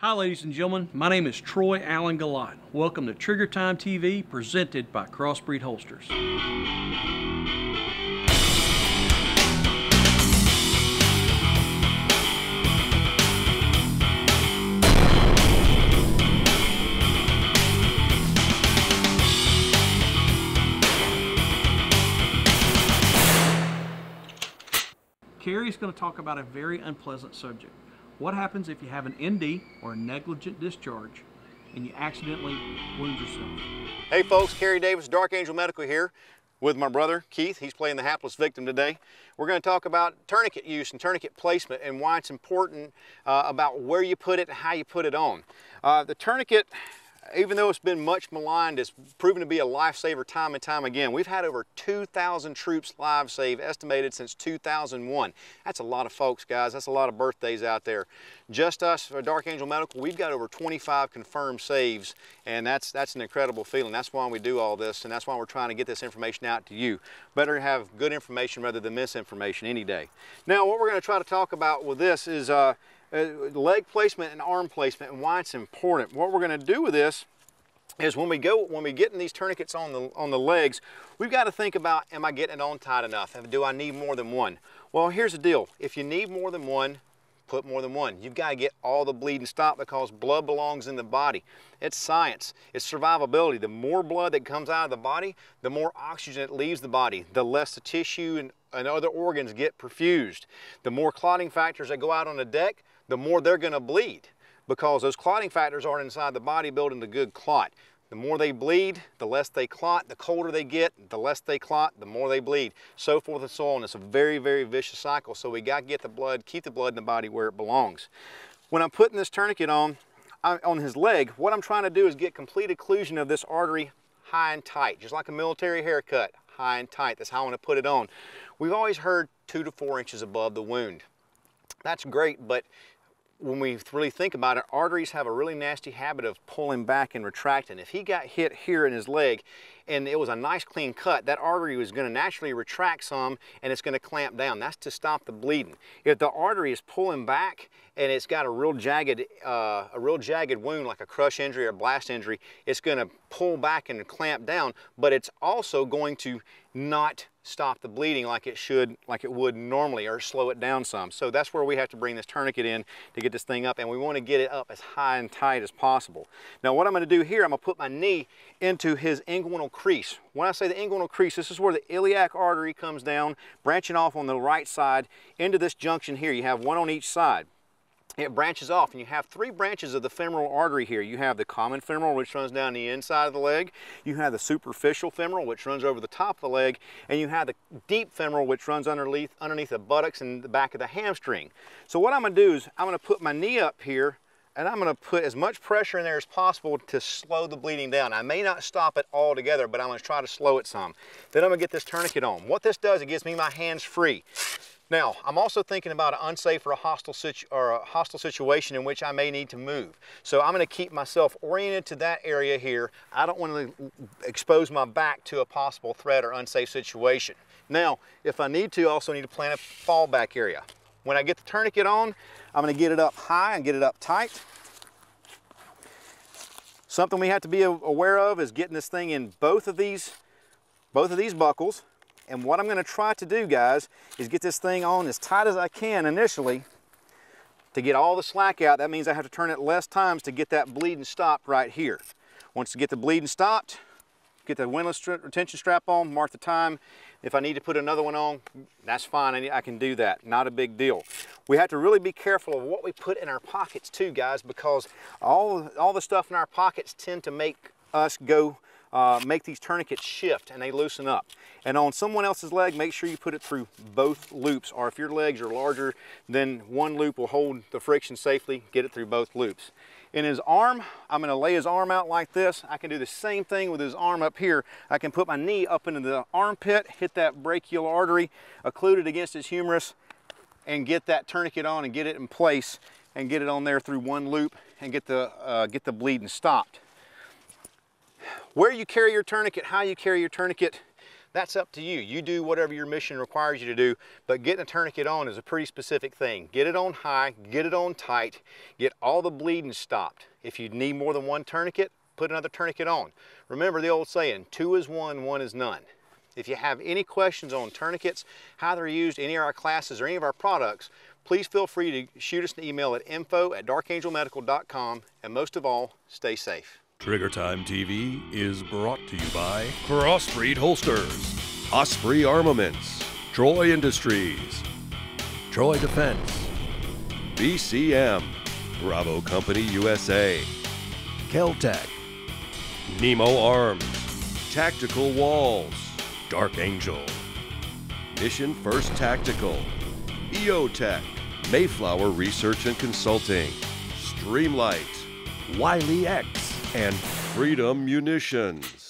Hi ladies and gentlemen, my name is Troy Allen Galot. Welcome to Trigger Time TV, presented by Crossbreed Holsters. Kerry is going to talk about a very unpleasant subject. What happens if you have an ND or a negligent discharge and you accidentally wound yourself? Hey folks, Kerry Davis, Dark Angel Medical here with my brother Keith. He's playing the hapless victim today. We're going to talk about tourniquet use and tourniquet placement and why it's important about where you put it and how you put it on. The tourniquet, even though it's been much maligned, it's proven to be a lifesaver time and time again. We've had over 2,000 troops live saved, estimated since 2001. That's a lot of folks, guys. That's a lot of birthdays out there. Just us, for Dark Angel Medical, we've got over 25 confirmed saves, and that's an incredible feeling. That's why we do all this, and that's why we're trying to get this information out to you. Better have good information rather than misinformation any day. Now, what we're going to try to talk about with this is leg placement and arm placement and why it's important. What we're going to do with this is when we get in these tourniquets on the legs, we've got to think about, am I getting it on tight enough? And do I need more than one? Well, here's the deal. If you need more than one, put more than one. You've got to get all the bleeding stopped because blood belongs in the body. It's science. It's survivability. The more blood that comes out of the body, the more oxygen that leaves the body, the less the tissue and other organs get perfused. The more clotting factors that go out on the deck, the more they're going to bleed, because those clotting factors aren't inside the body building the good clot. The more they bleed, the less they clot. The colder they get, the less they clot, the more they bleed. So forth and so on. It's a very, very vicious cycle. So we got to get the blood, keep the blood in the body where it belongs. When I'm putting this tourniquet on his leg, what I'm trying to do is get complete occlusion of this artery high and tight, just like a military haircut, high and tight. That's how I want to put it on. We've always heard 2 to 4 inches above the wound. That's great, but when we really think about it, arteries have a really nasty habit of pulling back and retracting. If he got hit here in his leg and it was a nice clean cut, that artery was going to naturally retract some and it's going to clamp down. That's to stop the bleeding. If the artery is pulling back and it's got a real jagged wound like a crush injury or blast injury, it's going to pull back and clamp down, but it's also going to not stop the bleeding like it would normally, or slow it down some. So that's where we have to bring this tourniquet in to get this thing up, and we want to get it up as high and tight as possible. Now what I'm going to do here, I'm going to put my knee into his inguinal crease. When I say the inguinal crease, this is where the iliac artery comes down, branching off on the right side into this junction here. You have one on each side. It branches off, and you have 3 branches of the femoral artery here. You have the common femoral, which runs down the inside of the leg. You have the superficial femoral, which runs over the top of the leg. And you have the deep femoral, which runs underneath the buttocks and the back of the hamstring. So what I'm going to do is I'm going to put my knee up here, and I'm going to put as much pressure in there as possible to slow the bleeding down. I may not stop it altogether, but I'm going to try to slow it some. Then I'm going to get this tourniquet on. What this does, it gives me my hands free. Now, I'm also thinking about an unsafe or a hostile situation in which I may need to move. So I'm going to keep myself oriented to that area here. I don't want to expose my back to a possible threat or unsafe situation. Now, if I need to, I also need to plan a fallback area. When I get the tourniquet on, I'm going to get it up high and get it up tight. Something we have to be aware of is getting this thing in both of these buckles. And what I'm going to try to do, guys, is get this thing on as tight as I can initially to get all the slack out. That means I have to turn it less times to get that bleeding stopped right here. Once you get the bleeding stopped, get the windlass retention strap on, mark the time. If I need to put another one on, that's fine. I can do that. Not a big deal. We have to really be careful of what we put in our pockets too, guys, because all the stuff in our pockets tend to make us make these tourniquets shift and they loosen up. And on someone else's leg, make sure you put it through both loops, or if your legs are larger, then one loop will hold the friction safely. Get it through both loops. In his arm, I'm going to lay his arm out like this. I can do the same thing with his arm up here. I can put my knee up into the armpit, hit that brachial artery, occlude it against his humerus, and get that tourniquet on and get it in place and get it on there through one loop and get the bleeding stopped. Where you carry your tourniquet, how you carry your tourniquet, That's up to you. You do whatever your mission requires you to do, but getting a tourniquet on is a pretty specific thing. Get it on high, get it on tight, get all the bleeding stopped. If you need more than one tourniquet, put another tourniquet on. Remember the old saying, 2 is 1, 1 is none. If you have any questions on tourniquets, how they're used, any of our classes or any of our products, please feel free to shoot us an email at info@darkangelmedical.com, and most of all, stay safe. Trigger Time TV is brought to you by Crossbreed Holsters, Osprey Armaments, Troy Industries, Troy Defense, BCM, Bravo Company USA, Keltec, Nemo Arms, Tactical Walls, Dark Angel, Mission First Tactical, EOTech, Mayflower Research and Consulting, Streamlight, Wiley X, and Freedom Munitions.